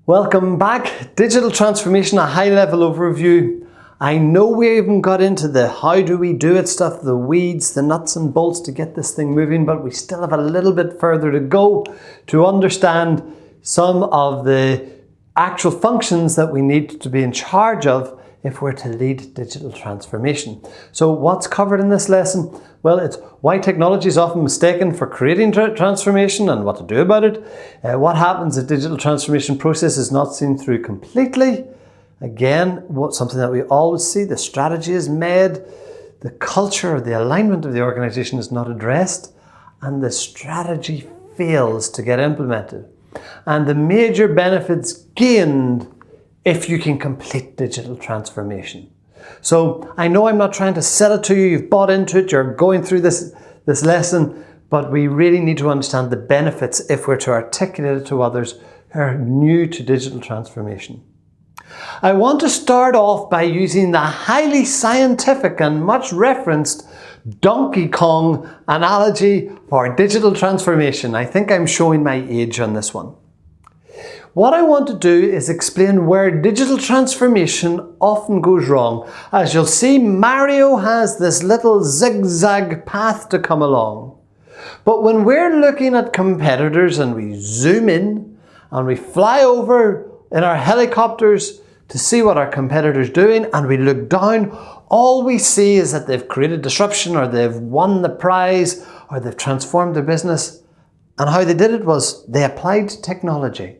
Welcome back. Digital transformation, a high-level overview. I know we even got into the how do we do it stuff, the weeds, the nuts and bolts to get this thing moving, but we still have a little bit further to go to understand some of the actual functions that we need to be in charge of if we're to lead digital transformation. So what's covered in this lesson? Well, it's why technology is often mistaken for creating transformation and what to do about it. What happens if digital transformation process is not seen through completely. Again, something that we always see, the strategy is made, the culture, the alignment of the organization is not addressed, and the strategy fails to get implemented. And the major benefits gained if you can complete digital transformation. So I know I'm not trying to sell it to you, you've bought into it, you're going through this lesson, but we really need to understand the benefits if we're to articulate it to others who are new to digital transformation. I want to start off by using the highly scientific and much referenced Donkey Kong analogy for digital transformation. I think I'm showing my age on this one. What I want to do is explain where digital transformation often goes wrong. As you'll see, Mario has this little zigzag path to come along. But when we're looking at competitors and we zoom in and we fly over in our helicopters to see what our competitor's doing and we look down, all we see is that they've created disruption or they've won the prize or they've transformed their business. And how they did it was they applied technology.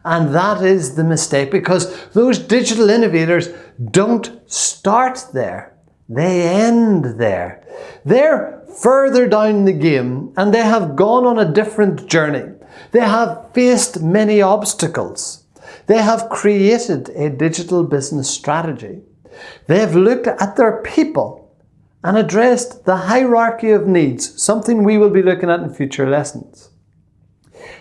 And that is the mistake, because those digital innovators don't start there. They end there. They're further down the game and they have gone on a different journey. They have faced many obstacles. They have created a digital business strategy. They have looked at their people and addressed the hierarchy of needs, something we will be looking at in future lessons.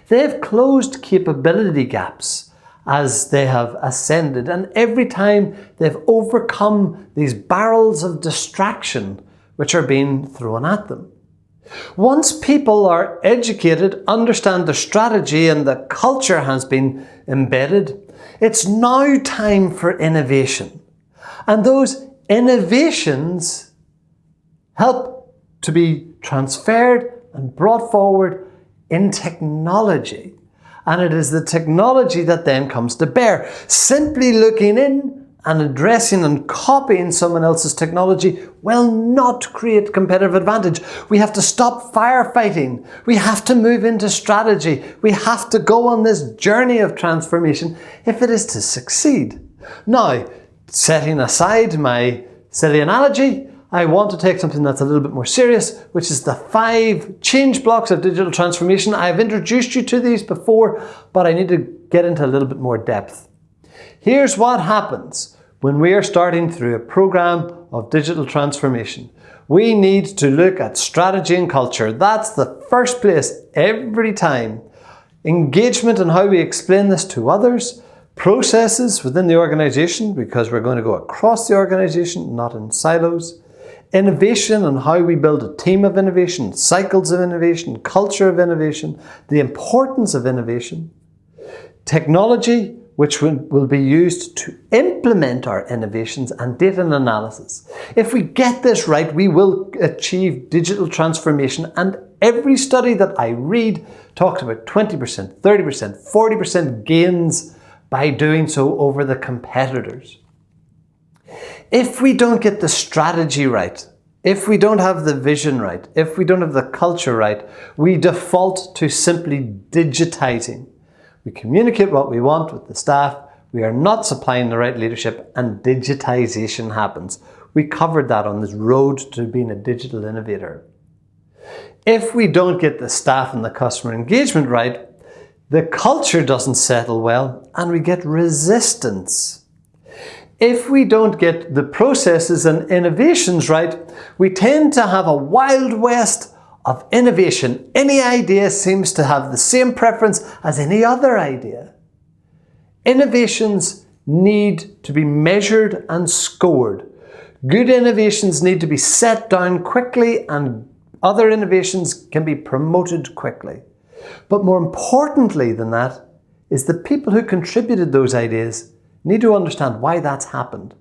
They've closed capability gaps as they have ascended, and every time they've overcome these barrels of distraction which are being thrown at them. Once people are educated, understand the strategy and the culture has been embedded, it's now time for innovation. And those innovations help to be transferred and brought forward in technology. And it is the technology that then comes to bear. Simply looking in and addressing and copying someone else's technology will not create competitive advantage. We have to stop firefighting. We have to move into strategy. We have to go on this journey of transformation if it is to succeed. Now, setting aside my silly analogy, I want to take something that's a little bit more serious, which is the 5 change blocks of digital transformation. I've introduced you to these before, but I need to get into a little bit more depth. Here's what happens when we are starting through a program of digital transformation. We need to look at strategy and culture. That's the first place every time. Engagement and how we explain this to others. Processes within the organization, because we're going to go across the organization, not in silos. Innovation and how we build a team of innovation, cycles of innovation, culture of innovation, the importance of innovation. Technology, which will be used to implement our innovations, and data and analysis. If we get this right, we will achieve digital transformation, and every study that I read talks about 20%, 30%, 40% gains by doing so over the competitors. If we don't get the strategy right, if we don't have the vision right, if we don't have the culture right, we default to simply digitizing. We communicate what we want with the staff, we are not supplying the right leadership, and digitization happens. We covered that on this road to being a digital innovator. If we don't get the staff and the customer engagement right, the culture doesn't settle well and we get resistance. If we don't get the processes and innovations right, we tend to have a wild west of innovation. Any idea seems to have the same preference as any other idea. Innovations need to be measured and scored. Good innovations need to be set down quickly, and other innovations can be promoted quickly. But more importantly than that, is the people who contributed those ideas need to understand why that's happened.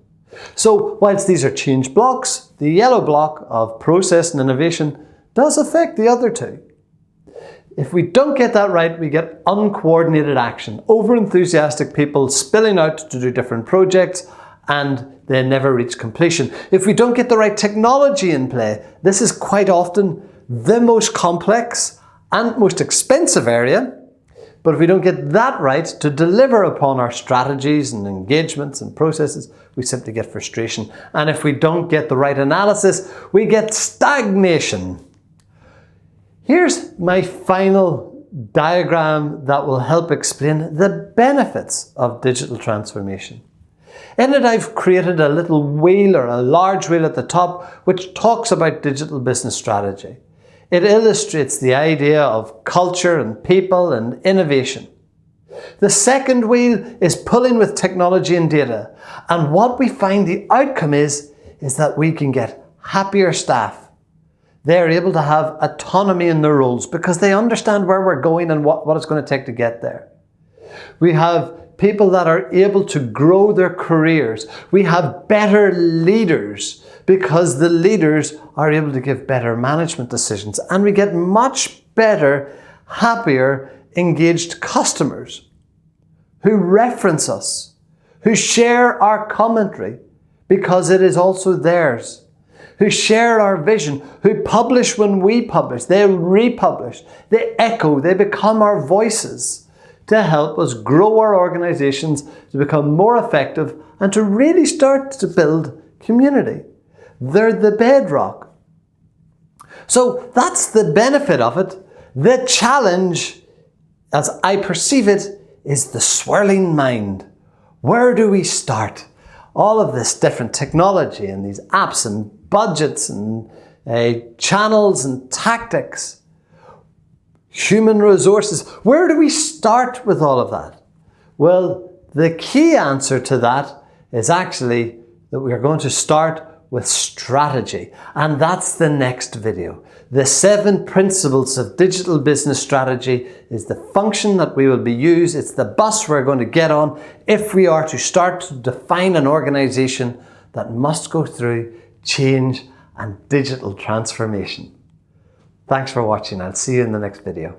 So whilst these are change blocks, the yellow block of process and innovation does affect the other two. If we don't get that right, we get uncoordinated action, over-enthusiastic people spilling out to do different projects, and they never reach completion. If we don't get the right technology in play, this is quite often the most complex and most expensive area. But if we don't get that right to deliver upon our strategies and engagements and processes, we simply get frustration. And if we don't get the right analysis, we get stagnation. Here's my final diagram that will help explain the benefits of digital transformation. In it, I've created a little wheel or a large wheel at the top which talks about digital business strategy. It illustrates the idea of culture and people and innovation. The second wheel is pulling with technology and data. And what we find the outcome is that we can get happier staff. They're able to have autonomy in their roles because they understand where we're going and what it's going to take to get there. We have people that are able to grow their careers. We have better leaders because the leaders are able to give better management decisions, and we get much better, happier, engaged customers who reference us, who share our commentary because it is also theirs, who share our vision, who publish when we publish, they republish, they echo, they become our voices to help us grow our organizations, to become more effective, and to really start to build community. They're the bedrock. So that's the benefit of it. The challenge, as I perceive it, is the swirling mind. Where do we start? All of this different technology and these apps and budgets and channels and tactics, human resources. Where do we start with all of that? Well, the key answer to that is actually that we are going to start with strategy. And that's the next video. The 7 principles of digital business strategy is the function that we will be used. It's the bus we're going to get on if we are to start to define an organization that must go through change and digital transformation. Thanks for watching. I'll see you in the next video.